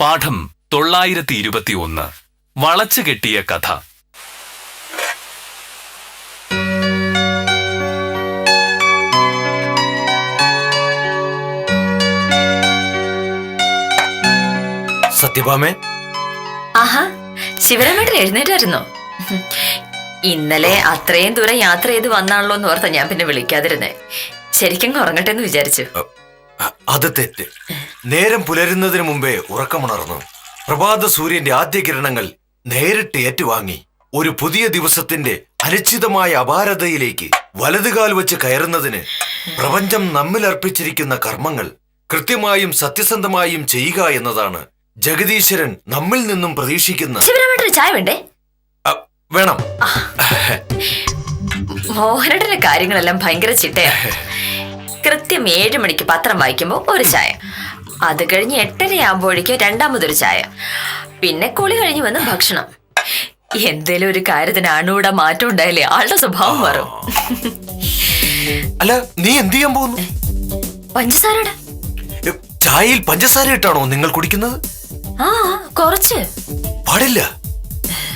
പാഠം 921 വളച്ചു കെട്ടിയ കഥ. സത്യഭാമേ, ആഹാ, ശിവരാമേട്ടൻ എഴുന്നേറ്റായിരുന്നോ? ഇന്നലെ അത്രയും ദൂരം യാത്ര ചെയ്ത് വന്നാണല്ലോ എന്ന് ഓർത്ത ഞാൻ പിന്നെ വിളിക്കാതിരുന്നേ. ശരിക്കും ഉറങ്ങട്ടെ എന്ന് വിചാരിച്ചു. അത് തെറ്റ്. നേരം പുലരുന്നതിന് മുമ്പേ ഉറക്കമുണർന്നു. പ്രഭാത സൂര്യന്റെ ആദ്യ കിരണങ്ങൾ നേരിട്ട് ഏറ്റുവാങ്ങി ഒരു പുതിയ ദിവസത്തിന്റെ അനിശ്ചിതമായ അപാരതയിലേക്ക് വലതുകാൽ വെച്ച് കയറുന്നതിന് പ്രപഞ്ചം നമ്മിൽ അർപ്പിച്ചിരിക്കുന്ന കർമ്മങ്ങൾ കൃത്യമായും സത്യസന്ധമായും ചെയ്യുക എന്നതാണ് ജഗദീശ്വരൻ നമ്മിൽ നിന്നും പ്രതീക്ഷിക്കുന്ന. ശിവരാമേട്ടന് ചായ വേണ്ടേ? വേണം. മോഹനേട്ടന്റെ കാര്യങ്ങളെല്ലാം ഭയങ്കര ചിട്ടയാ. കൃത്യം 7 മണിക്ക് പത്രം വായിക്കുമ്പോ ഒരു ചായ, അത് കഴിഞ്ഞ് 8:30 ആകുമ്പോഴേക്കും രണ്ടാമതൊരു ചായ, പിന്നെ കുളി കഴിഞ്ഞ് വന്ന് ഭക്ഷണം. എന്തേലും ഒരു കാര്യത്തിന് അണുവിടെ മാറ്റം ഉണ്ടായാലേ ആളുടെ സ്വഭാവം മാറും. അല്ല, നീ എന്ത് ചെയ്യാൻ പോകുന്നു? പഞ്ചസാരയുടെ ചായയിൽ പഞ്ചസാര ഇട്ടാണോ നിങ്ങൾ കുടിക്കുന്നത്? ആ, കുറച്ച്. പാടില്ല.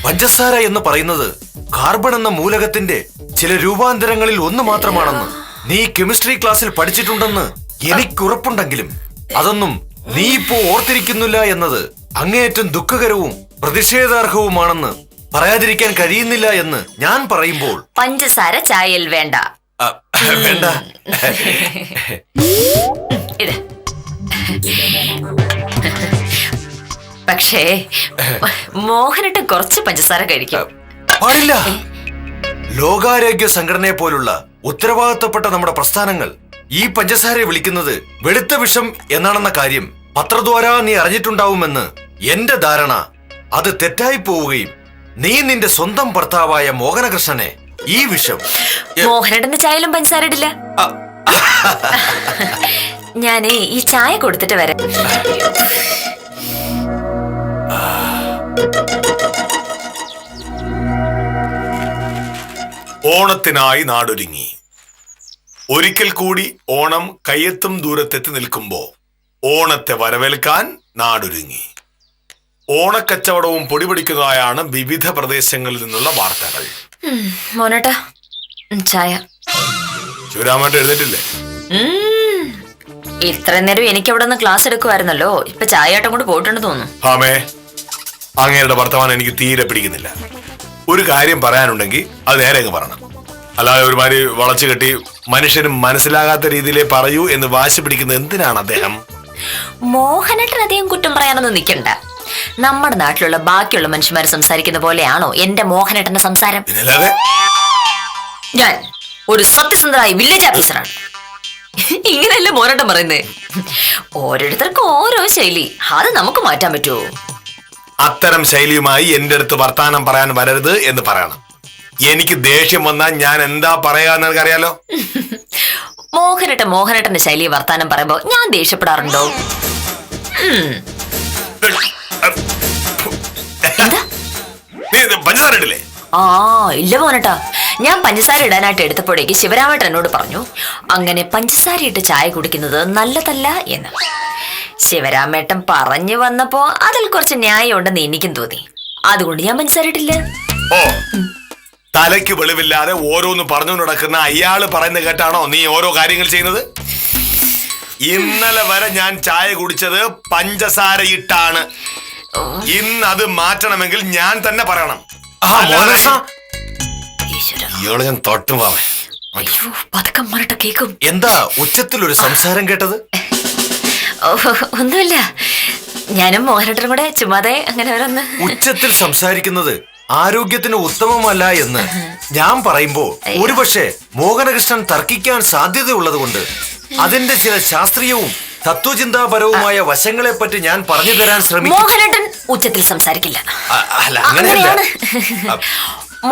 പഞ്ചസാര എന്ന് പറയുന്നത് കാർബൺ എന്ന മൂലകത്തിന്റെ ചില രൂപാന്തരങ്ങളിൽ ഒന്ന് മാത്രമാണെന്ന് നീ കെമിസ്ട്രി ക്ലാസ്സിൽ പഠിച്ചിട്ടുണ്ടെന്ന് എനിക്കുറപ്പുണ്ടെങ്കിലും അതൊന്നും നീ ഇപ്പോ ഓർത്തിരിക്കുന്നില്ല എന്നത് അങ്ങേയറ്റം ദുഃഖകരവും പ്രതിഷേധാർഹവുമാണെന്ന് പറയാതിരിക്കാൻ കഴിയുന്നില്ല എന്ന് ഞാൻ പറയുമ്പോൾ പഞ്ചസാര ചായയിൽ വേണ്ട. വേണ്ട. ഇത് പക്ഷേ മോഹനേട്ടൻ കുറച്ച് പഞ്ചസാര കഴിക്കും. പാടില്ല. ലോകാരോഗ്യ സംഘടനയെ പോലുള്ള ഉത്തരവാദിത്തപ്പെട്ട നമ്മുടെ പ്രസ്ഥാനങ്ങൾ ഈ പഞ്ചസാരയെ വിളിക്കുന്നത് വെളുത്ത വിഷം എന്നാണെന്ന കാര്യം പത്രദ്വാരാ നീ അറിഞ്ഞിട്ടുണ്ടാവുമെന്ന് എന്റെ ധാരണ. അത് തെറ്റായി പോവുകയും നീ നിന്റെ സ്വന്തം ഭർത്താവായ മോഹനകൃഷ്ണനെ ഈ വിഷം. മോഹനേട്ടന്റെ ചായയിലും പഞ്ചസാര ഇടില്ല. ഞാനേ ഈ ചായ കൊടുത്തിട്ട് വരാം. ഓണത്തിനായി നാടൊരുങ്ങി. ഒരിക്കൽ കൂടി ഓണം കയ്യെത്തും ദൂരത്തെത്തി നിൽക്കുമ്പോ ഓണത്തെ വരവേൽക്കാൻ നാടൊരുങ്ങി. ഓണക്കച്ചവടവും പൊടിപിടിക്കുന്നതായാണ് വിവിധ പ്രദേശങ്ങളിൽ നിന്നുള്ള വാർത്തകൾ. മോനേട്ടാ, ചായ. ശിവരാമേട്ടൻ എഴുന്നേറ്റില്ലേ? ഇത്ര നേരം എനിക്ക് അവിടെ നിന്ന് ക്ലാസ് എടുക്കുമായിരുന്നല്ലോ. ഇപ്പൊ ചായയാട്ടം കൊണ്ട് പോയിട്ടുണ്ടെന്ന് തോന്നുന്നു. ആമേ, അങ്ങേരുടെ വർത്തമാനം എനിക്ക് തീരെ പിടിക്കുന്നില്ല. ഒരു കാര്യം പറയാനുണ്ടെങ്കിൽ അത് നേരെ അങ്ങ് പറയണം. അല്ലാതെ ഒരുമാതിരി വളച്ചു കെട്ടി മനുഷ്യന് മനസ്സിലാകാത്ത രീതിയിലേ പറയൂ എന്ന് വാശി പിടിക്കുന്നത് എന്തിനാണ് അദ്ദേഹം? മോഹനേട്ടൻ അദ്ദേഹം കുറ്റം പറയാനൊന്നും നിൽക്കണ്ട. നമ്മുടെ നാട്ടിലുള്ള ബാക്കിയുള്ള മനുഷ്യന്മാർ സംസാരിക്കുന്ന പോലെയാണോ എന്റെ മോഹനേട്ടന്റെ സംസാരം? ഞാൻ ഒരു സത്യസന്ധനായ വില്ലേജ് ഓഫീസറാണ്. ഇങ്ങനെയല്ലേ മോനേട്ടൻ പറയുന്നേ? ഓരോരുത്തർക്കും ഓരോ ശൈലി, അത് നമുക്ക് മാറ്റാൻ പറ്റുമോ? അത്തരം ശൈലിയുമായി എന്റെ അടുത്ത് വർത്താനം പറയാൻ വരരുത് എന്ന് പറയണം. എനിക്ക് ദേഷ്യം വന്നാൽ ഞാൻ എന്താ പറയാന്ന് എനിക്കറിയാലോ. മോഹനേട്ടന്റെ ശൈലി വർത്താനം പറയുമ്പോ ഞാൻ ദേഷ്യപ്പെടാറുണ്ടോ? പഞ്ചസാര ഇടില്ലേ? ആ, ഇല്ല മോനേട്ടാ. ഞാൻ പഞ്ചസാര ഇടാനായിട്ട് എടുത്തപ്പോഴേക്ക് ശിവരാമേട്ടൻ എന്നോട് പറഞ്ഞു, അങ്ങനെ പഞ്ചസാര ഇട്ട് ചായ കുടിക്കുന്നത് നല്ലതല്ല എന്ന്. ശിവരാമേട്ടൻ പറഞ്ഞു വന്നപ്പോ അതിൽ കുറച്ച് ന്യായം ഉണ്ടെന്ന് എനിക്കും തോന്നി. അതുകൊണ്ട് ഞാൻ പഞ്ചസാര ഇട്ടില്ല. ഓ, തലയ്ക്ക് വെളിവില്ലാതെ ഓരോന്ന് പറഞ്ഞു നടക്കുന്ന അയാള് പറയുന്നത് കേട്ടാണോ നീ ഓരോ കാര്യങ്ങൾ ചെയ്യുന്നത്? ഇന്നലെ വരെ ഞാൻ ചായ കുടിച്ചത് പഞ്ചസാര ഇട്ടാണ്. ഇന്ന് അത് മാറ്റണമെങ്കിൽ ഞാൻ തന്നെ പറയണം. ഇയാള് ഞാൻ തൊട്ടുപോവേ. പതക്കം പറഞ്ഞിട്ട് കേക്കും. എന്താ ഉച്ചത്തിലൊരു സംസാരം കേട്ടത്? ഒന്നുമില്ല, ഞാനും മോഹനേട്ടനും കൂടെ ചുമ്മാതെ അങ്ങനെ ഓരോന്ന്. ഉച്ചത്തിൽ സംസാരിക്കുന്നത് ആരോഗ്യത്തിന് ഉത്തമമല്ല എന്ന് ഞാൻ പറയുമ്പോൾ ഒരുപക്ഷെ മോഹനകൃഷ്ണൻ തർക്കിക്കാൻ സാധ്യതയുള്ളത് കൊണ്ട് അതിന്റെ ചില ശാസ്ത്രീയവും തത്വചിന്താപരവുമായ വശങ്ങളെ പറ്റി ഞാൻ പറഞ്ഞു തരാൻ ശ്രമിക്കും. മോഹനേട്ടൻ ഉച്ചത്തിൽ സംസാരിക്കില്ല. അല്ല, അങ്ങനെയല്ല.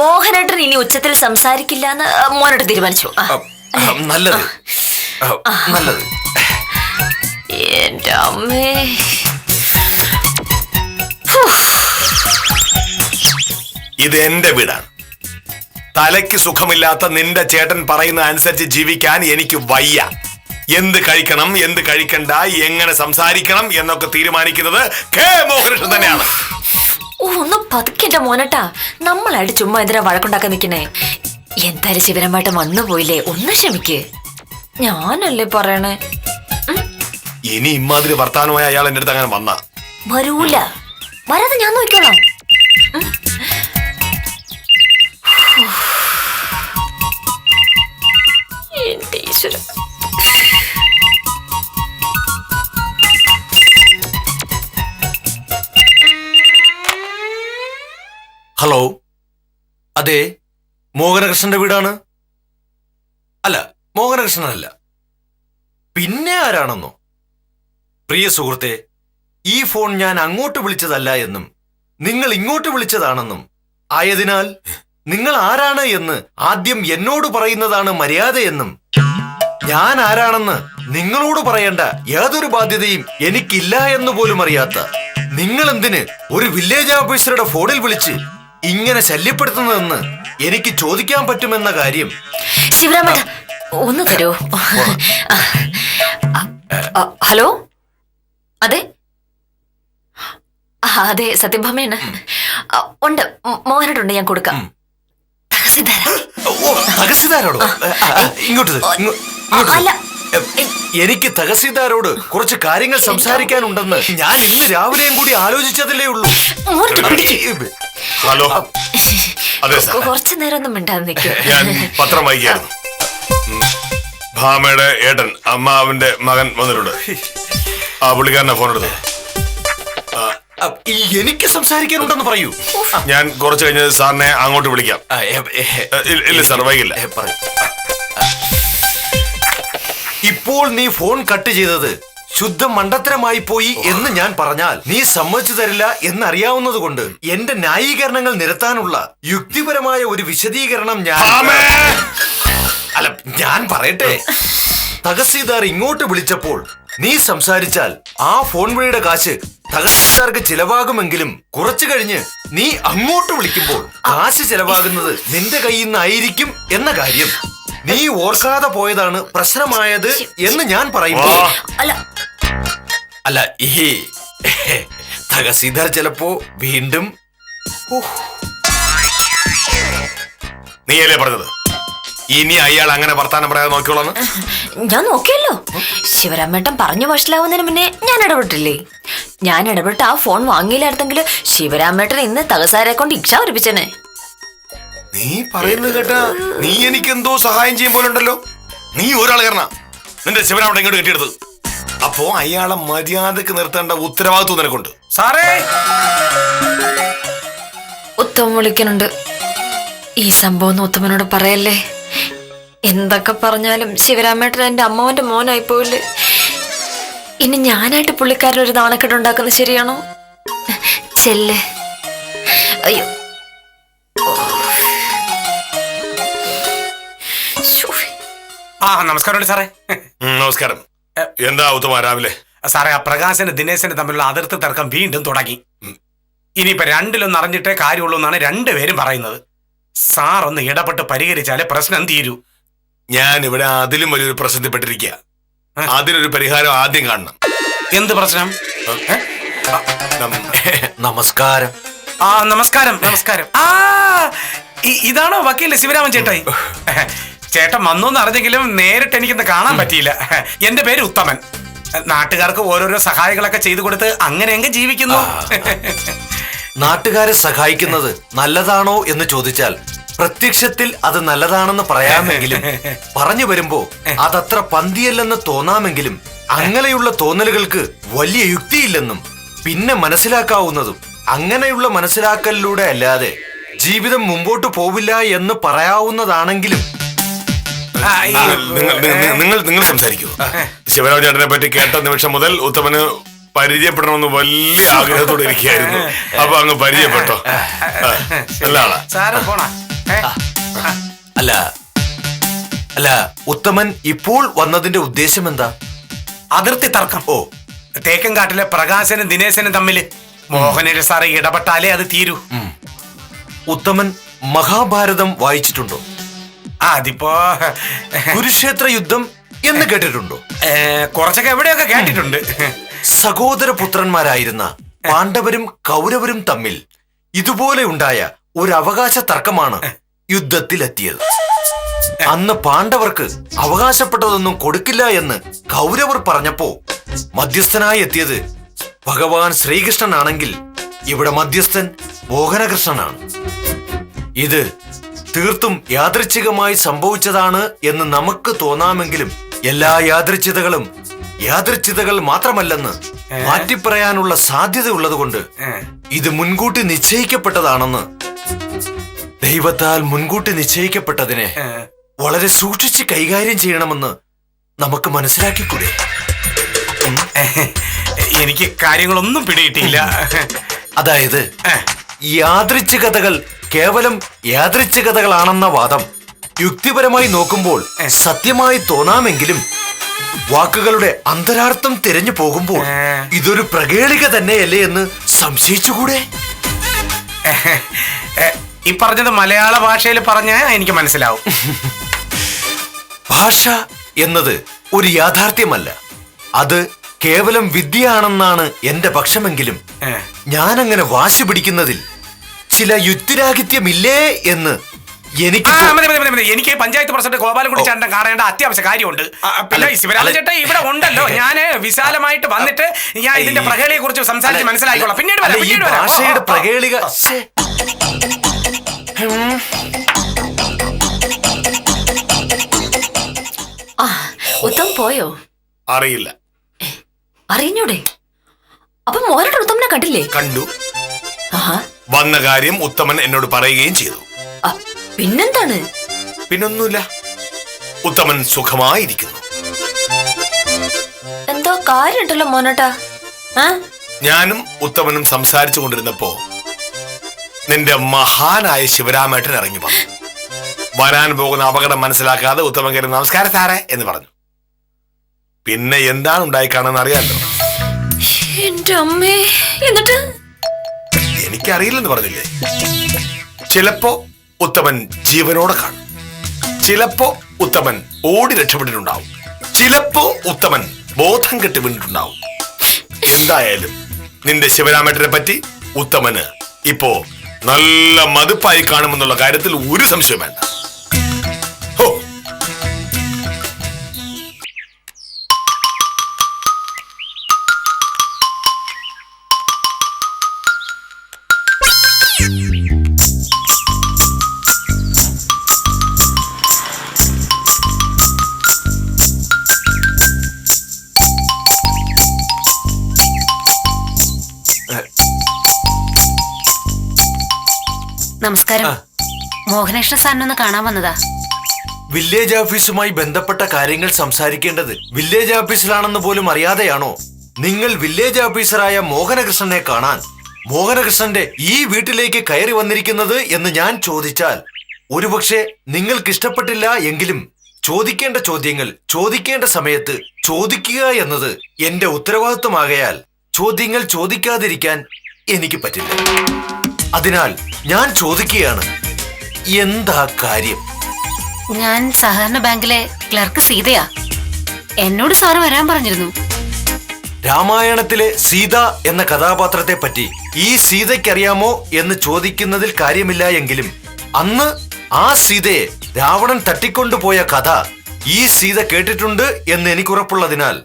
മോഹനേട്ടൻ ഇനി ഉച്ചത്തിൽ സംസാരിക്കില്ല എന്ന് മോനേട്ടൻ തീരുമാനിച്ചു. നല്ലത്, നല്ലത്. എന്റെ അമ്മേ, ഇത് എന്റെ വീടാണ്. തലയ്ക്ക് സുഖമില്ലാത്ത നിന്റെ ചേട്ടൻ പറയുന്ന അനുസരിച്ച് ജീവിക്കാൻ എനിക്ക് വയ്യ. എന്ത് കഴിക്കണം, എന്ത് കഴിക്കണ്ട, എങ്ങനെ സംസാരിക്കണം എന്നൊക്കെ തീരുമാനിക്കുന്നത് കെ മോഹനകൃഷ്ണൻ തന്നെയാണ്. ഒന്ന് പതുക്കെന്റെ മോനട്ടാ, നമ്മളായിട്ട് ചുമ്മാ എന്തിനാ വഴക്കുണ്ടാക്കാൻ നിക്കണേ? എന്തായാലും ശിവരാമേട്ടൻ വന്നു പോയില്ലേ, ഒന്ന് ക്ഷമിക്ക്. ഞാനല്ലേ പറയണേ. ഇനി ഇമാതിരി വർത്താനമായ അയാൾ എന്റെ അടുത്ത് അങ്ങനെ വന്ന വരൂല, വരാതെ ഞാൻ നോക്കിക്കോളാം. എന്റെ ഈശ്വരൻ. ഹലോ, അതെ, മോഹനകൃഷ്ണന്റെ വീടാണ്. അല്ല, മോഹനകൃഷ്ണനല്ല. പിന്നെ ആരാണെന്നോ? പ്രിയ സുഹൃത്തെ, ഈ ഫോൺ ഞാൻ അങ്ങോട്ട് വിളിച്ചതല്ല എന്നും നിങ്ങൾ ഇങ്ങോട്ട് വിളിച്ചതാണെന്നും ആയതിനാൽ നിങ്ങൾ ആരാണ് എന്ന് ആദ്യം എന്നോട് പറയുന്നതാണ് മര്യാദയെന്നും ഞാൻ ആരാണെന്ന് നിങ്ങളോട് പറയേണ്ട യാതൊരു ബാധ്യതയും എനിക്കില്ല എന്ന് പോലും അറിയാത്ത നിങ്ങൾ എന്തിന് ഒരു വില്ലേജ് ഓഫീസറുടെ ഫോണിൽ വിളിച്ച് ഇങ്ങനെ ശല്യപ്പെടുത്തുന്നതെന്ന് എനിക്ക് ചോദിക്കാൻ പറ്റുമെന്ന കാര്യം. ശിവരാമേട്ട ഒന്ന് തരൂ. ഹലോ, അതെ അതെ സത്യഭാമയാണ്. ഉണ്ട്, മോഹനോടുണ്ട്, ഞാൻ കൊടുക്കാം. തഹസിൽദാരോടോ? ഇങ്ങോട്ട് അല്ല, എനിക്ക് തഹസിൽദാരോട് കുറച്ച് കാര്യങ്ങൾ സംസാരിക്കാനുണ്ടെന്ന് ഞാൻ ഇന്ന് രാവിലെയും കൂടി ആലോചിച്ചതല്ലേ ഉള്ളൂ. ഹലോ, അതെ സാർ, കുറച്ചു നേരം ഒന്നും മിണ്ടാതെ നിൽക്കും. ഞാൻ പത്രം വായിക്കായിരുന്നു. ഭാമയുടെ ഏട്ടൻ അമ്മാവിന്റെ മകൻ വന്നിട്ടുണ്ട്. ആ പുള്ളിക്കാരനെ ഫോൺ എടുത്തത്. എനിക്ക് സംസാരിക്കാനുണ്ടെന്ന് പറയൂ. ഞാൻ കുറച്ച് കഴിഞ്ഞ് സാറിനെ അങ്ങോട്ട് വിളിക്കാം. ഇല്ല സാർ, വൈകില്ല. ഇപ്പോൾ നീ ഫോൺ കട്ട് ചെയ്തത് ശുദ്ധ മണ്ടത്തരമായി പോയി എന്ന് ഞാൻ പറഞ്ഞാൽ നീ സമ്മതിച്ചു തരില്ല എന്നറിയാവുന്നത് കൊണ്ട് എന്റെ ന്യായീകരണങ്ങൾ നിരത്താനുള്ള യുക്തിപരമായ ഒരു വിശദീകരണം ഞാൻ പറയട്ടെ. തഹസീൽദാർ ഇങ്ങോട്ട് വിളിച്ചപ്പോൾ നീ സംസാരിച്ചാൽ ആ ഫോൺ വിളിയുടെ കാശ് തഹസീൽദാർക്ക് ചിലവാകുമെങ്കിലും കുറച്ചു കഴിഞ്ഞ് നീ അങ്ങോട്ട് വിളിക്കുമ്പോൾ കാശ് ചിലവാകുന്നത് നിന്റെ കയ്യിൽ നിന്നായിരിക്കും എന്ന കാര്യം നീ ഓർക്കാതെ പോയതാണ് പ്രശ്നമായത് എന്ന് ഞാൻ പറയുമ്പോൾ അല്ല, ഈ തഹസീൽദാർ ചിലപ്പോ വീണ്ടും നീയല്ലേ പറഞ്ഞത് ഇനി അയാൾ അങ്ങനെ വർത്താനം പറയാതെ നോക്കിയോളാണ്? ഞാൻ നോക്കിയല്ലോ. ശിവരാമേട്ടൻ പറഞ്ഞു വഷളാവുന്നതിന് മുന്നേ ഞാൻ ഇടപെട്ടില്ലേ? ഞാൻ ഇടപെട്ട് ആ ഫോൺ വാങ്ങിയില്ലായിരുന്നെങ്കിൽ ശിവരാമേട്ടൻ ഇന്ന് തഹസാരെ കൊണ്ട് ഇക്ഷ ഒരുപ്പിച്ചനെ. നീ പറയുന്നത് കേട്ടാ നീ എനിക്ക് എന്തോ സഹായം ചെയ്യും പോലെ ഉണ്ടല്ലോ. നീ ഒരാൾ കയറണ നിന്റെ ശിവരാമേട്ടൻ ഇങ്ങോട്ട് കെട്ടിയെടുത്ത്. അപ്പോ അയാളെ മര്യാദക്ക് നിർത്തേണ്ട ഉത്തരവാദിത്വം നിനക്കുണ്ട്. സാറേ, ഉത്തമൻ വിളിക്കുന്നുണ്ട്. ഈ സംഭവം ഉത്തമനോട് പറയല്ലേ. എന്തൊക്കെ പറഞ്ഞാലും ശിവരാമേട്ടൻ എന്റെ അമ്മാവന്റെ മോനായി പോയില്ലേ. ഇനി ഞാനായിട്ട് പുള്ളിക്കാരൻ ഒരു നാണക്കെട്ട് ഉണ്ടാക്കുന്നത് ശരിയാണോ? ചെല്ലേ. അയ്യോ, നമസ്കാരം സാറേ. നമസ്കാരം. എന്താ ഉത്തമ രാവിലെ? സാറേ, ആ പ്രകാശന് ദിനേശന് തമ്മിലുള്ള അതിർത്തി തർക്കം വീണ്ടും തുടങ്ങി. ഇനിയിപ്പൊ രണ്ടിലൊന്നും അറിഞ്ഞിട്ടേ കാര്യമുള്ളൂ എന്നാണ് രണ്ടുപേരും പറയുന്നത്. സാർ ഒന്ന് ഇടപെട്ട് പരിഹരിച്ചാലേ പ്രശ്നം തീരൂ. ഞാൻ ഇവിടെ അതിലും വലിയൊരു പ്രശ്നത്തിൽപ്പെട്ടിരിക്കുക. അതിനൊരു പരിഹാരം ആദ്യം കാണണം. എന്ത് പ്രശ്നം? നമസ്കാരം. നമസ്കാരം. നമസ്കാരം. ഇതാണോ വക്കീല് ശിവരാമൻ ചേട്ടായി? ചേട്ടൻ വന്നോന്ന് അറിഞ്ഞെങ്കിലും നേരിട്ട് എനിക്കൊന്ന് കാണാൻ പറ്റിയില്ല. എന്റെ പേര് ഉത്തമൻ. നാട്ടുകാർക്ക് ഓരോരോ സഹായങ്ങളൊക്കെ ചെയ്തു കൊടുത്ത് അങ്ങനെയെങ്കിൽ ജീവിക്കുന്നു. നാട്ടുകാരെ സഹായിക്കുന്നത് നല്ലതാണോ എന്ന് ചോദിച്ചാൽ പ്രത്യക്ഷത്തിൽ അത് നല്ലതാണെന്ന് പറയാമെങ്കിലും പറഞ്ഞു വരുമ്പോ അതത്ര പന്തിയല്ലെന്ന് തോന്നാമെങ്കിലും അങ്ങനെയുള്ള തോന്നലുകൾക്ക് വലിയ യുക്തിയില്ലെന്നും പിന്നെ മനസ്സിലാക്കാവുന്നതും അങ്ങനെയുള്ള മനസ്സിലാക്കലിലൂടെ അല്ലാതെ ജീവിതം മുമ്പോട്ട് പോവില്ല എന്ന് പറയാവുന്നതാണെങ്കിലും നിങ്ങൾ സംസാരിക്കൂ. ശിവരാമൻ ചേട്ടനെ പറ്റി കേട്ട നിമിഷം മുതൽ ഉത്തമന് പരിചയപ്പെടണമെന്ന് വലിയ ആഗ്രഹത്തോടെ ഇരിക്കുകയായിരുന്നു. അപ്പൊ അങ്ങ് പരിചയപ്പെട്ടോ? അല്ല, ഉത്തമൻ ഇപ്പോൾ വന്നതിന്റെ ഉദ്ദേശം എന്താ? അതിർത്തി തർക്കം. തേക്കൻകാട്ടിലെ പ്രകാശനും ദിനേശനും തമ്മില് മോഹനര് സാറ് ഇടപെട്ടാലേ അത് തീരൂ. ഉത്തമൻ മഹാഭാരതം വായിച്ചിട്ടുണ്ടോ? അതിപ്പോ കുരുക്ഷേത്ര യുദ്ധം എന്ന് കേട്ടിട്ടുണ്ടോ? കുറച്ചൊക്കെ എവിടെയൊക്കെ കേട്ടിട്ടുണ്ട്. സഹോദരപുത്രന്മാരായിരുന്ന പാണ്ഡവരും കൗരവരും തമ്മിൽ ഇതുപോലെ ഉണ്ടായ ഒരു അവകാശ തർക്കമാണ് യുദ്ധത്തിലെത്തിയത്. അന്ന് പാണ്ഡവർക്ക് അവകാശപ്പെട്ടതൊന്നും കൊടുക്കില്ല എന്ന് കൗരവർ പറഞ്ഞപ്പോ മധ്യസ്ഥനായി എത്തിയത് ഭഗവാൻ ശ്രീകൃഷ്ണനാണെങ്കിൽ ഇവിടെ മധ്യസ്ഥൻ മോഹനകൃഷ്ണനാണ്. ഇത് തീർത്തും യാദൃച്ഛികമായി സംഭവിച്ചതാണ് എന്ന് നമുക്ക് തോന്നാമെങ്കിലും എല്ലാ യാദൃച്ഛിതകൾ മാത്രമല്ലെന്ന് മാറ്റിപ്പറയാനുള്ള സാധ്യത ഉള്ളതുകൊണ്ട് ഇത് മുൻകൂട്ടി നിശ്ചയിക്കപ്പെട്ടതാണെന്ന്, ദൈവത്താൽ മുൻകൂട്ടി നിശ്ചയിക്കപ്പെട്ടതിനെ വളരെ സൂക്ഷിച്ച് കൈകാര്യം ചെയ്യണമെന്ന് നമുക്ക് മനസ്സിലാക്കിക്കൂടെ? എനിക്ക് കാര്യങ്ങളൊന്നും പിടിയിട്ടില്ല. അതായത് യാദൃച്ഛികതകൾ കേവലം യാദൃച്ഛികതകളാണെന്ന വാദം യുക്തിപരമായി നോക്കുമ്പോൾ സത്യമായി തോന്നാമെങ്കിലും വാക്കുകളുടെ അന്തരാർത്ഥം തിരഞ്ഞു പോകുമ്പോൾ ഇതൊരു പ്രകേളിക തന്നെയല്ലേ എന്ന് സംശയിച്ചുകൂടെ? ഈ പറഞ്ഞത് മലയാള ഭാഷയിൽ പറഞ്ഞ എനിക്ക് മനസ്സിലാവും. ഭാഷ എന്നത് ഒരു യാഥാർത്ഥ്യമല്ല, അത് കേവലം വിദ്യയാണെന്നാണ് എന്റെ പക്ഷമെങ്കിലും ഞാനങ്ങനെ വാശി പിടിക്കുന്നതിൽ ചില യുക്തിരാഹിത്യമില്ലേ എന്ന് എനിക്ക് എനിക്ക് പഞ്ചായത്ത് പ്രസിഡന്റ് ഗോപാലൻകുട്ടി ചേട്ടൻ കാണേണ്ട അത്യാവശ്യ കാര്യമുണ്ട്. പിന്നെ ശിവരാമൻ ചേട്ടൻ ഇവിടെ ഉണ്ടല്ലോ, ഞാൻ വിശാലമായിട്ട് വന്നിട്ട് ഞാൻ ഇതിന്റെ പ്രകേളിയെ കുറിച്ച് സംസാരിച്ച് മനസ്സിലാക്കിക്കോളാം. പിന്നീട് ഭാഷയുടെ പ്രകേളിക ഉത്തം പോയോ? അറിയില്ല. അറിഞ്ഞൂടെ? അപ്പൊ മോരുടെ ഉത്തമനെ കണ്ടില്ലേ? കണ്ടു. വന്ന കാര്യം ഉത്തമൻ എന്നോട് പറയുകയും ചെയ്തു. പിന്നെന്താണ്? പിന്നൊന്നുമില്ല, ഉത്തമൻ സുഖമായിരിക്കുന്നു. എന്തോ കാര്യമുണ്ടല്ലോ മോനട്ടാ. ഞാനും ഉത്തമനും സംസാരിച്ചു കൊണ്ടിരുന്നപ്പോ നിന്റെ മഹാനായ ശിവരാമേട്ടൻ ഇറങ്ങി വന്നു. വരാൻ പോകുന്ന അപകടം മനസ്സിലാക്കാതെ ഉത്തമൻ കയറി നമസ്കാരം സാറേ എന്ന് പറഞ്ഞു. പിന്നെ എന്താണ് ഉണ്ടായി കാണുന്ന അറിയാലോ. എന്റെ അമ്മേ, എന്നിട്ട് എനിക്കറിയില്ലെന്ന് പറഞ്ഞില്ലേ? ചിലപ്പോ ഉത്തമൻ ജീവനോടെ കാണും, ചിലപ്പോ ഉത്തമൻ ഓടി രക്ഷപ്പെട്ടിട്ടുണ്ടാവും, ചിലപ്പോ ഉത്തമൻ ബോധം കെട്ട് വീണിട്ടുണ്ടാവും. എന്തായാലും നിന്റെ ശിവരാമേട്ടനെ പറ്റി ഉത്തമന് ഇപ്പോ നല്ല മതിപ്പായി കാണുമെന്നുള്ള കാര്യത്തിൽ ഒരു സംശയം വേണ്ട. ഹോ, നമസ്കാരം. മോഹനകൃഷ്ണ സാറിനൊന്ന് കാണാൻ വന്നതാ. വില്ലേജ് ഓഫീസുമായി ബന്ധപ്പെട്ട കാര്യങ്ങൾ സംസാരിക്കേണ്ടത് വില്ലേജ് ഓഫീസിലാണെന്ന് പോലും അറിയാതെയാണോ നിങ്ങൾ വില്ലേജ് ഓഫീസറായ മോഹനകൃഷ്ണനെ കാണാൻ മോഹനകൃഷ്ണന്റെ ഈ വീട്ടിലേക്ക് കയറി വന്നിരിക്കുന്നത് എന്ന് ഞാൻ ചോദിച്ചാൽ ഒരുപക്ഷെ നിങ്ങൾക്ക് ഇഷ്ടപ്പെട്ടില്ല എങ്കിലും ചോദിക്കേണ്ട ചോദ്യങ്ങൾ ചോദിക്കേണ്ട സമയത്ത് ചോദിക്കുക എന്നത് എന്റെ ഉത്തരവാദിത്വമാകയാൽ ചോദ്യങ്ങൾ ചോദിക്കാതിരിക്കാൻ എനിക്ക് പറ്റില്ല. അതിനാൽ ഞാൻ ചോദിക്കുകയാണ്, എന്താ കാര്യം? ഞാൻ സഹകരണ ബാങ്കിലെ ക്ലർക്ക് സീതയാ. എന്നോട് സാറ് വരാൻ പറഞ്ഞിരുന്നു. രാമായണത്തിലെ സീത എന്ന കഥാപാത്രത്തെ പറ്റി ഈ സീതയ്ക്കറിയാമോ എന്ന് ചോദിക്കുന്നതിൽ കാര്യമില്ല എങ്കിലും അന്ന് ആ സീതയെ രാവണൻ തട്ടിക്കൊണ്ടുപോയ കഥ ഈ സീത കേട്ടിട്ടുണ്ട് എന്ന് എനിക്കുറപ്പുള്ളതിനാൽ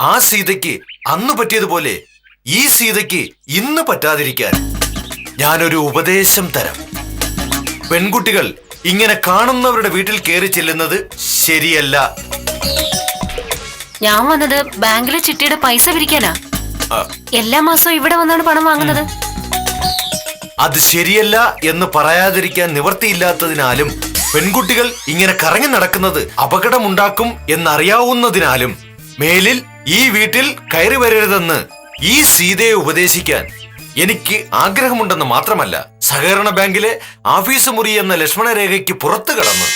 ആ സീതയ്ക്ക് അന്ന് പറ്റിയതുപോലെ ഈ സീതയ്ക്ക് ഇന്ന് പറ്റാതിരിക്കാൻ ഞാനൊരു ഉപദേശം തരാം. പെൺകുട്ടികൾ ഇങ്ങനെ കാണുന്നവരുടെ വീട്ടിൽ കയറി ചെല്ലുന്നത് ശരിയല്ല. ഞാൻ വന്നത് ബാങ്കിലെ ചിട്ടിയുടെ പൈസ പിരിക്കാനാ. എല്ലാ മാസവും ഇവിടെ വന്നാണ് പണം വാങ്ങുന്നത്. അത് ശരിയല്ല എന്ന് പറയാതിരിക്കാൻ നിവർത്തിയില്ലാത്തതിനാലും പെൺകുട്ടികൾ ഇങ്ങനെ കറങ്ങി നടക്കുന്നത് അപകടമുണ്ടാക്കും എന്നറിയാവുന്നതിനാലും മേലിൽ ഈ വീട്ടിൽ കയറി വരരുതെന്ന് ഈ സീതയെ ഉപദേശിക്കാൻ എനിക്ക് ആഗ്രഹമുണ്ടെന്ന് മാത്രമല്ല, സഹകരണ ബാങ്കിലെ ഓഫീസ് മുറി എന്ന ലക്ഷ്മണരേഖയ്ക്ക് പുറത്തു കടന്ന്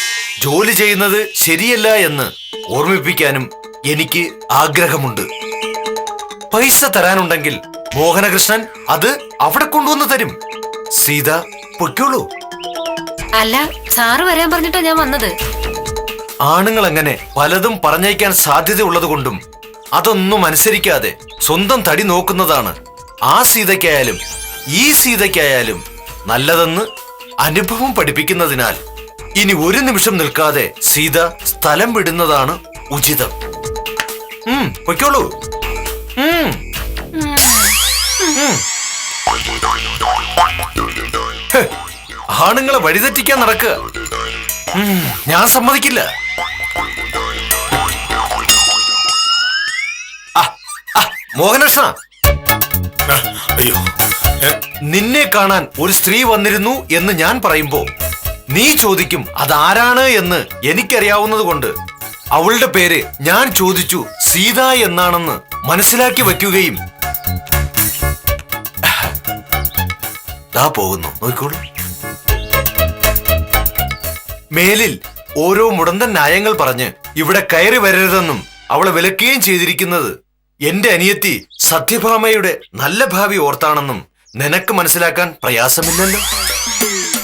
ജോലി ചെയ്യുന്നത് ശരിയല്ല എന്ന് ഓർമ്മിപ്പിക്കാനും എനിക്ക് ആഗ്രഹമുണ്ട്. പൈസ തരാനുണ്ടെങ്കിൽ മോഹനകൃഷ്ണൻ അത് അവിടെ കൊണ്ടുവന്ന് തരും. സീത പൊയ്ക്കോളൂ. അല്ല, സാറ് വരാൻ പറഞ്ഞിട്ടാ ഞാൻ വന്നത്. ആണുങ്ങൾ അങ്ങനെ പലതും പറഞ്ഞയക്കാൻ സാധ്യതയുള്ളത് കൊണ്ടും അതൊന്നും അനുസരിക്കാതെ സ്വന്തം തടി നോക്കുന്നതാണ് ആ സീതയ്ക്കായാലും ഈ സീതയ്ക്കായാലും നല്ലതെന്ന് അനുഭവം പഠിപ്പിക്കുന്നതിനാൽ ഇനി ഒരു നിമിഷം നിൽക്കാതെ സീത സ്ഥലം വിടുന്നതാണ് ഉചിതം. പൊയ്ക്കോളൂ. ആണുങ്ങളെ വഴിതെറ്റിക്കാൻ നടക്കുക. ഞാൻ സമ്മതിക്കില്ല. മോഹനകൃഷ്ണ, അയ്യോ, നിന്നെ കാണാൻ ഒരു സ്ത്രീ വന്നിരുന്നു എന്ന് ഞാൻ പറയുമ്പോ നീ ചോദിക്കും അതാരാണ് എന്ന് എനിക്കറിയാവുന്നത് കൊണ്ട് അവളുടെ പേര് ഞാൻ ചോദിച്ചു സീത എന്നാണെന്ന് മനസ്സിലാക്കി വയ്ക്കുകയും ദാ പോകുന്നു, നോക്കോളൂ. മേലിൽ ഓരോ മുടന്തൻ ന്യായങ്ങൾ പറഞ്ഞ് ഇവിടെ കയറി വരരുതെന്നും അവളെ വിലക്കുകയും ചെയ്തിരിക്കുന്നത് എന്റെ അനിയത്തി സത്യഭാമയുടെ നല്ല ഭാവി ഓർത്താണെന്നും നിനക്ക് മനസ്സിലാക്കാൻ പ്രയാസമില്ലല്ലോ.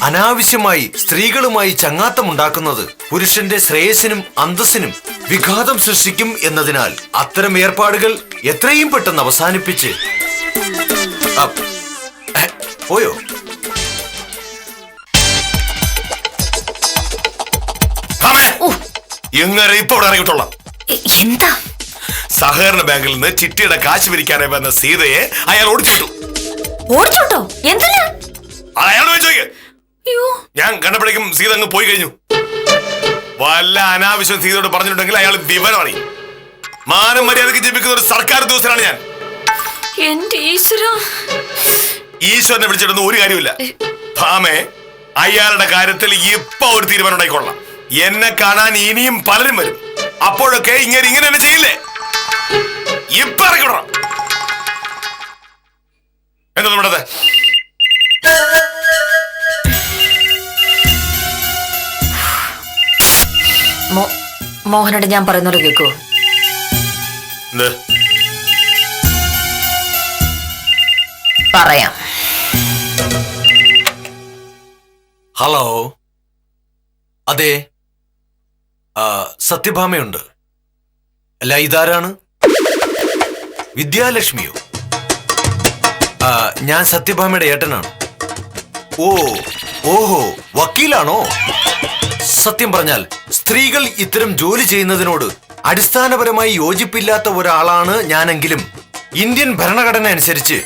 അനാവശ്യമായി സ്ത്രീകളുമായി ചങ്ങാത്തമുണ്ടാക്കുന്നത് പുരുഷന്റെ ശ്രേയസിനും അന്തസ്സിനും വിഘാതം സൃഷ്ടിക്കും എന്നതിനാൽ അത്തരം ഏർപ്പാടുകൾ എത്രയും പെട്ടെന്ന് അവസാനിപ്പിച്ച് പോയോ? എങ്ങനെ ഇപ്പൊ ഇവിടെ ഇറങ്ങിയിട്ടുള്ളാം. എന്താ? സഹകരണ ബാങ്കിൽ നിന്ന് ചിട്ടിയുടെ കാശ് പിരിക്കാനായി വന്ന സീതയെ അയാൾ ഓടിച്ചിട്ടു. ഓടിച്ചോട്ടോ? എന്തിനാ? അയാൾ ചോദിക്കേ. ഞാൻ കണ്ടപ്പോഴേക്കും സീത അങ്ങ് പോയി കഴിഞ്ഞു. വല്ല അനാവശ്യം സീതയോട് പറഞ്ഞിട്ടുണ്ടെങ്കിൽ അയാൾ വിവരം അറിയും. മാനം മര്യാദക്ക് ജീവിക്കുന്ന ഒരു സർക്കാർ ഉദ്യോഗസ്ഥനാണ് ഞാൻ. എന്റെ ഈശ്വരാ, ഈശ്വരനെ വിളിച്ചിട്ടൊന്നും ഒരു കാര്യമില്ല. ഭാമേ, അയാളുടെ കാര്യത്തിൽ ഇപ്പൊ ഒരു തീരുമാനം ഉണ്ടായിക്കൊള്ളാം. എന്നെ കാണാൻ ഇനിയും പലരും വരും. അപ്പോഴൊക്കെ ഇങ്ങനെ തന്നെ ചെയ്യില്ലേ? ഇപ്പൊ ഇറക്കിവിടണം. എന്താ നമ്മുടെ മോഹനോട് ഞാൻ പറയുന്നോട് കേക്കോ? പറയാം. ഹലോ, അതെ, സത്യഭാമയുണ്ട്. അല്ല, ഇതാരാണ്? വിദ്യാലക്ഷ്മിയോ? ഞാൻ സത്യഭാമയുടെ ഏട്ടനാണ്. ഓഹോ, വക്കീലാണോ? സത്യം പറഞ്ഞാൽ സ്ത്രീകൾ ഇത്തരം ജോലി ചെയ്യുന്നതിനോട് അടിസ്ഥാനപരമായി യോജിപ്പില്ലാത്ത ഒരാളാണ് ഞാനെങ്കിലും ഇന്ത്യൻ ഭരണഘടന അനുസരിച്ച്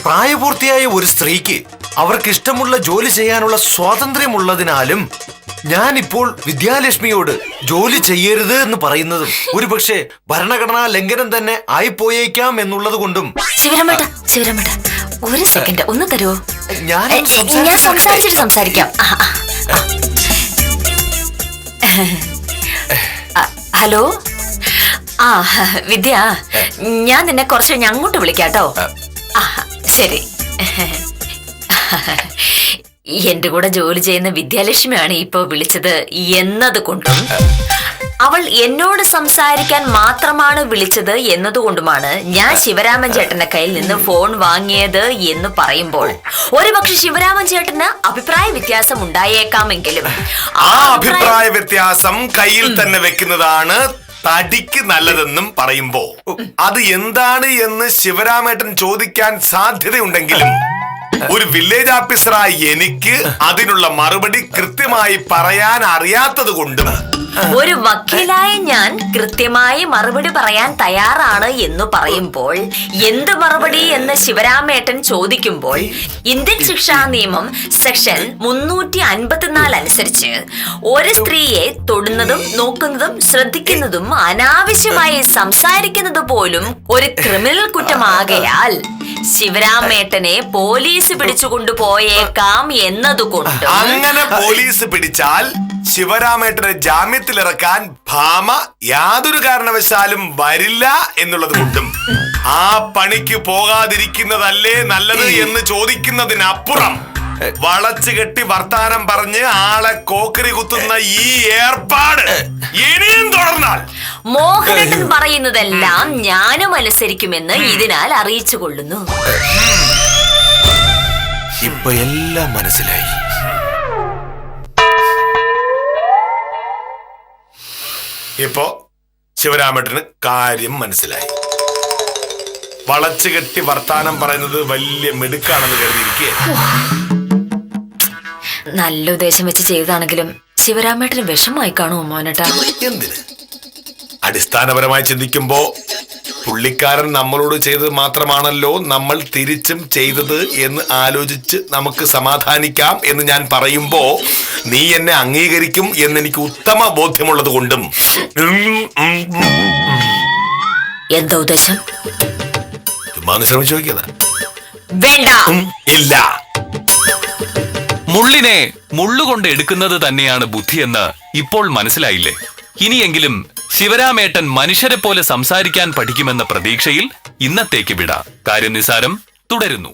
പ്രായപൂർത്തിയായ ഒരു സ്ത്രീക്ക് അവർക്ക് ഇഷ്ടമുള്ള ജോലി ചെയ്യാനുള്ള സ്വാതന്ത്ര്യമുള്ളതിനാലും ഞാൻ ഇപ്പോൾ വിദ്യാലക്ഷ്മിയോട് ജോലി ചെയ്യരുത് എന്ന് പറയുന്നതും ഒരുപക്ഷെ ഭരണഘടനാ ലംഘനം തന്നെ ആയിപ്പോയേക്കാം എന്നുള്ളത് കൊണ്ടും. ശിവരാമേട്ട, ഒരു സെക്കൻഡ് ഒന്ന് തരുമോ? ഞാൻ സംസാരിച്ചിട്ട് സംസാരിക്കാം. ഹലോ, വിദ്യ, ഞാൻ നിന്നെ കുറച്ച് കഴിഞ്ഞ് അങ്ങോട്ട് വിളിക്കാട്ടോ. ശരി. എന്റെ കൂടെ ജോലി ചെയ്യുന്ന വിദ്യാലക്ഷ്മിയാണ് ഇപ്പൊ വിളിച്ചത് എന്നതുകൊണ്ടും അവൾ എന്നോട് സംസാരിക്കാൻ മാത്രമാണ് വിളിച്ചത് എന്നതുകൊണ്ടുമാണ് ഞാൻ ശിവരാമൻ ചേട്ടന്റെ കയ്യിൽ നിന്ന് ഫോൺ വാങ്ങിയത് എന്ന് പറയുമ്പോൾ ഒരുപക്ഷെ ശിവരാമൻ ചേട്ടന് അഭിപ്രായ വ്യത്യാസം ഉണ്ടായേക്കാമെങ്കിലും ആ അഭിപ്രായ വ്യത്യാസം കയ്യിൽ തന്നെ വെക്കുന്നതാണ് തടിക്ക് നല്ലതെന്നും പറയുമ്പോ അത് എന്താണ് എന്ന് ശിവരാമേട്ടൻ ചോദിക്കാൻ സാധ്യതയുണ്ടെങ്കിലും ഒരു വില്ലേജ് ഓഫീസറായി എനിക്ക് അതിനുള്ള മറുപടി കൃത്യമായി പറയാൻ അറിയാത്തത് കൊണ്ടും ഒരു വക്കീലായ ഞാൻ കൃത്യമായി മറുപടി പറയാൻ തയ്യാറാണ് എന്ന് പറയുമ്പോൾ എന്ത് മറുപടി എന്ന് ശിവരാമേട്ടൻ ചോദിക്കുമ്പോൾ ഇന്ത്യൻ ശിക്ഷാ നിയമം സെക്ഷൻ 354 അനുസരിച്ച് ഒരു സ്ത്രീയെ തൊടുന്നതും നോക്കുന്നതും ശ്രദ്ധിക്കുന്നതും അനാവശ്യമായി സംസാരിക്കുന്നത് പോലും ഒരു ക്രിമിനൽ കുറ്റമാകയാൽ ശിവരാമേട്ടനെ പോലീസ് പിടിച്ചുകൊണ്ടുപോയേക്കാം എന്നതുകൊണ്ട് അങ്ങനെ പോലീസ് പിടിച്ചാൽ ശിവരാമേട്ടനെ ജാമ്യത്തിലിറക്കാൻ ഭാമ യാതൊരു കാരണവശാലും വരില്ല എന്നുള്ളത് കൊണ്ടും ആ പണിക്ക് പോകാതിരിക്കുന്നതല്ലേ നല്ലത് എന്ന് ചോദിക്കുന്നതിനപ്പുറം വളച്ചു കെട്ടി വർത്താനം പറഞ്ഞ് ആളെ കോക്കറി കുത്തുന്ന ഈ ഏർപ്പാട് ഇനിയും തുടർന്നാൽ മോഹനൻ പറയുന്നതെല്ലാം ഞാനും അനുസരിക്കുമെന്ന് ഇതിനാൽ അറിയിച്ചു കൊള്ളുന്നു. ഇപ്പൊ എല്ലാം മനസ്സിലായി. ഇപ്പോ ശിവരാമേട്ടന് കാര്യം മനസ്സിലായി. വളച്ചു കെട്ടി വർത്താനം പറയുന്നത് വലിയ മിടുക്കാണെന്ന് കരുതിയിരിക്കേ. നല്ല ഉദ്ദേശം വെച്ച് ചെയ്തതാണെങ്കിലും ശിവരാമേട്ടന് വിഷമായി കാണുമോ മോനേട്ടാ? എന്തിന്? അടിസ്ഥാനപരമായി ചിന്തിക്കുമ്പോ പുള്ളിക്കാരൻ നമ്മളോട് ചെയ്തത് മാത്രമാണല്ലോ നമ്മൾ തിരിച്ചും ചെയ്തത് എന്ന് ആലോചിച്ച് നമുക്ക് സമാധാനിക്കാം എന്ന് ഞാൻ പറയുമ്പോ നീ എന്നെ അംഗീകരിക്കും എന്നെനിക്ക് ഉത്തമ ബോധ്യമുള്ളത് കൊണ്ടും. എന്താ ഉദ്ദേശം? ചുമ്മാ ശ്രമിച്ചു നോക്കിയതാ. വേണ്ട. ഇല്ല. മുള്ളിനെ മുള്ളുകൊണ്ട് എടുക്കുന്നത് തന്നെയാണ് ബുദ്ധിയെന്ന് ഇപ്പോൾ മനസ്സിലായില്ലേ? ഇനിയെങ്കിലും ശിവരാമേട്ടൻ മനുഷ്യരെ പോലെ സംസാരിക്കാൻ പഠിക്കുമെന്ന പ്രതീക്ഷയിൽ ഇന്നത്തേക്ക് വിടാം. കാര്യം നിസാരം തുടരുന്നു.